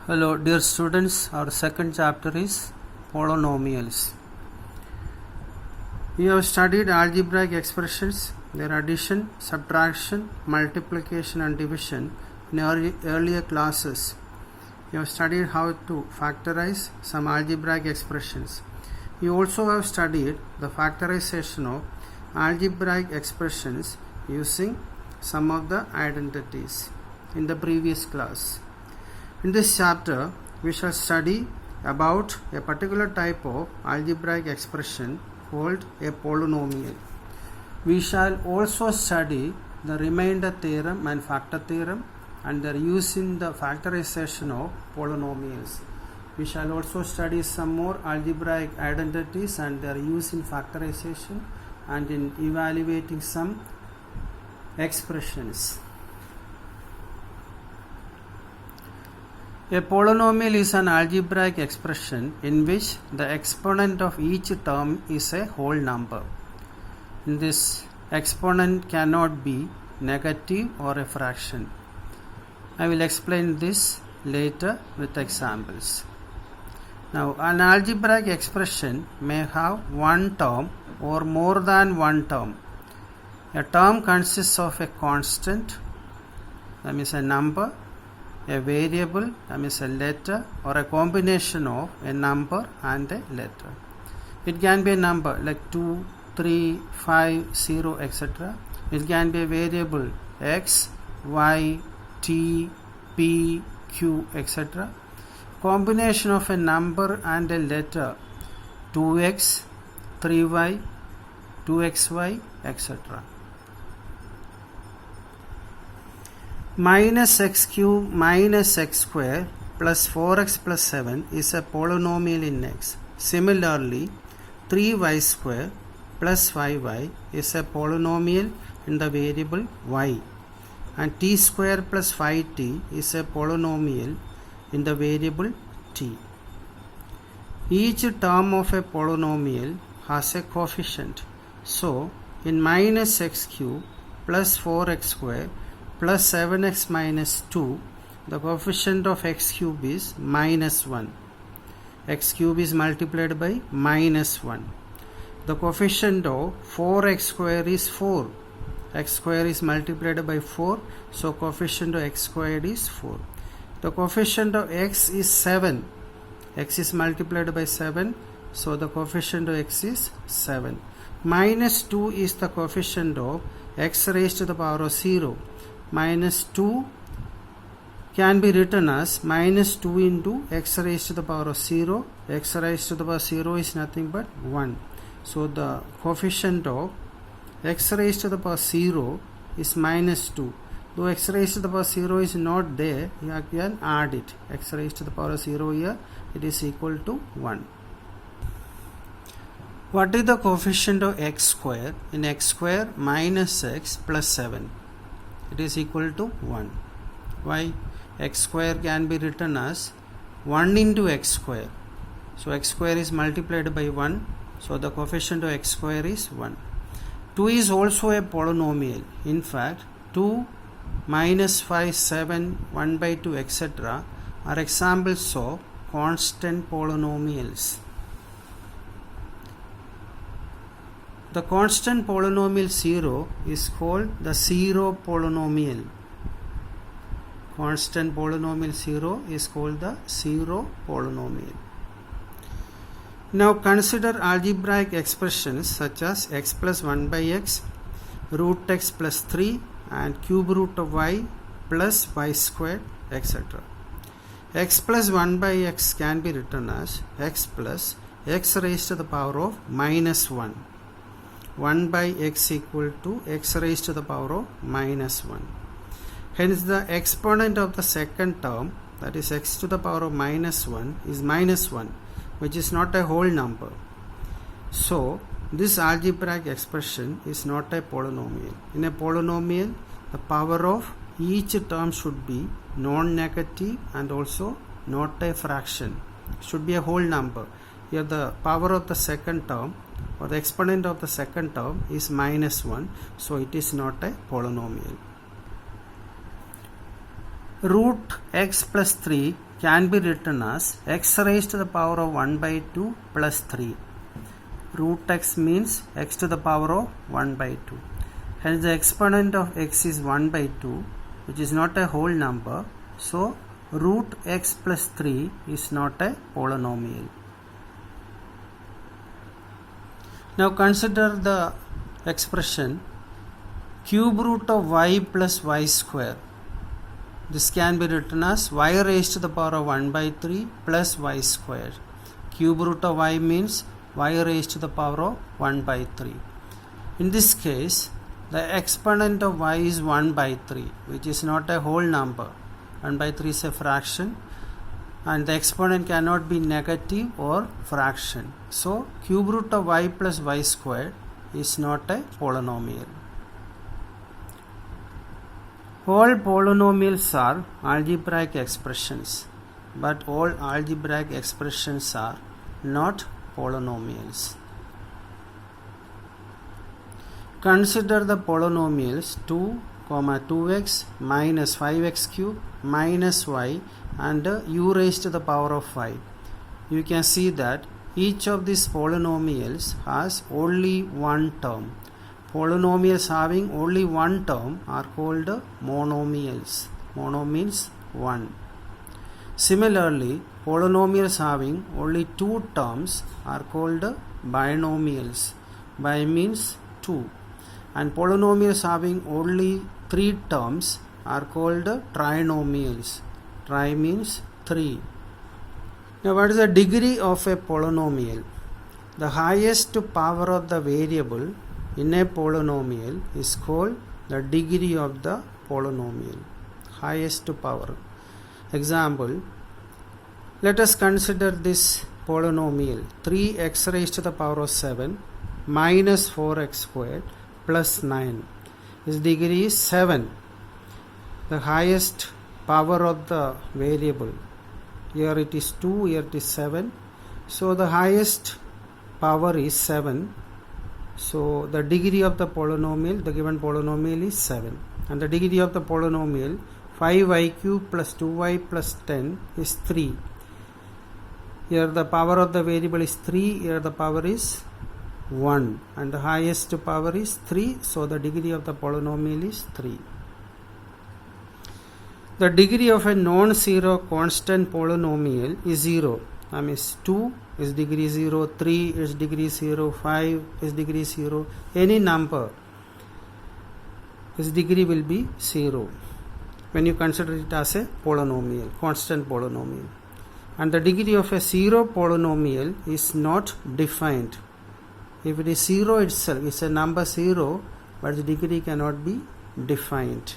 Hello dear students, our second chapter is polynomials. We have studied algebraic expressions, their addition, subtraction, multiplication and division in earlier classes. We have studied how to factorize some algebraic expressions. We also have studied the factorization of algebraic expressions using some of the identities in the previous class. In this chapter, we shall study about a particular type of algebraic expression called a polynomial. We shall also study the remainder theorem and factor theorem and their use in the factorization of polynomials. We shall also study some more algebraic identities and their use in factorization and in evaluating some expressions. A polynomial is an algebraic expression in which the exponent of each term is a whole number. This exponent cannot be negative or a fraction. I will explain this later with examples. Now, an algebraic expression may have one term or more than one term. A term consists of a constant, that means a number, a variable, that means a letter, or a combination of a number and a letter. It can be a number like 2, 3, 5, 0, etc. It can be a variable x, y, t, p, q, etc. Combination of a number and a letter 2x, 3y, 2xy, etc. Minus x cube minus x square plus 4x plus 7 is a polynomial in x. Similarly, 3y square plus 5y is a polynomial in the variable y, and t square plus 5t is a polynomial in the variable t. Each term of a polynomial has a coefficient. So, in minus x cube plus 4x square plus 7x minus 2, the coefficient of x cube is minus 1. X cube is multiplied by minus 1. The coefficient of 4x square is 4. X square is multiplied by 4, so coefficient of x squared is 4. The coefficient of x is 7. X is multiplied by 7, so the coefficient of x is 7. Minus 2 is the coefficient of x raised to the power of 0. Minus 2 can be written as minus 2 into x raised to the power of 0. X raised to the power of 0 is nothing but 1. So the coefficient of x raised to the power of 0 is minus 2. Though x raised to the power of 0 is not there, you can add it. X raised to the power of 0 here, it is equal to 1. What is the coefficient of x square? In x square minus x plus 7. It is equal to 1. Why? X square can be written as 1 into x square. So x square is multiplied by 1. So the coefficient of x square is 1. 2 is also a polynomial. In fact, 2, minus 5, 7, 1 by 2, etc. are examples of constant polynomials. The constant polynomial 0 is called the zero polynomial. Constant polynomial 0 is called the zero polynomial. Now consider algebraic expressions such as x plus 1 by x, root x plus 3 and cube root of y plus y squared, etc. X plus 1 by x can be written as x plus x raised to the power of minus 1. 1 by x equal to x raised to the power of minus 1. Hence the exponent of the second term, that is x to the power of minus 1, is minus 1, which is not a whole number. So this algebraic expression is not a polynomial. In a polynomial, the power of each term should be non-negative and also not a fraction. It should be a whole number. Here the power of the second term or the exponent of the second term is minus 1, so it is not a polynomial. Root x plus 3 can be written as x raised to the power of 1 by 2 plus 3. Root x means x to the power of 1 by 2. Hence the exponent of x is 1 by 2, which is not a whole number. So root x plus 3 is not a polynomial. Now consider the expression cube root of y plus y square. This can be written as y raised to the power of 1 by 3 plus y square. Cube root of y means y raised to the power of 1 by 3. In this case, the exponent of y is 1 by 3, which is not a whole number. 1 by 3 is a fraction, and the exponent cannot be negative or fraction. So cube root of y plus y squared is not a polynomial. All polynomials are algebraic expressions, but all algebraic expressions are not polynomials. Consider the polynomials 2, 2x minus 5x cube minus y and u raised to the power of 5. You can see that each of these polynomials has only one term. Polynomials having only one term are called monomials. Mono means one. Similarly, polynomials having only two terms are called binomials. Bi means two. And polynomials having only three terms are called trinomials. Tri means three. Now, what is the degree of a polynomial? The highest power of the variable in a polynomial is called the degree of the polynomial. Highest power. Example, let us consider this polynomial 3x raised to the power of 7 minus 4x squared plus 9. Its degree is 7. The highest power of the variable. Here it is 2, here it is 7. So the highest power is 7. So the degree of the polynomial, the given polynomial is 7. And the degree of the polynomial 5y cube plus 2y plus 10 is 3. Here the power of the variable is 3, here the power is 1. And the highest power is 3, so the degree of the polynomial is 3. The degree of a non-zero constant polynomial is 0. That means 2 is degree 0, 3 is degree 0, 5 is degree 0. Any number, its degree will be 0 when you consider it as a polynomial, constant polynomial. And the degree of a zero polynomial is not defined. If it is 0 itself, it's a number 0, but the degree cannot be defined.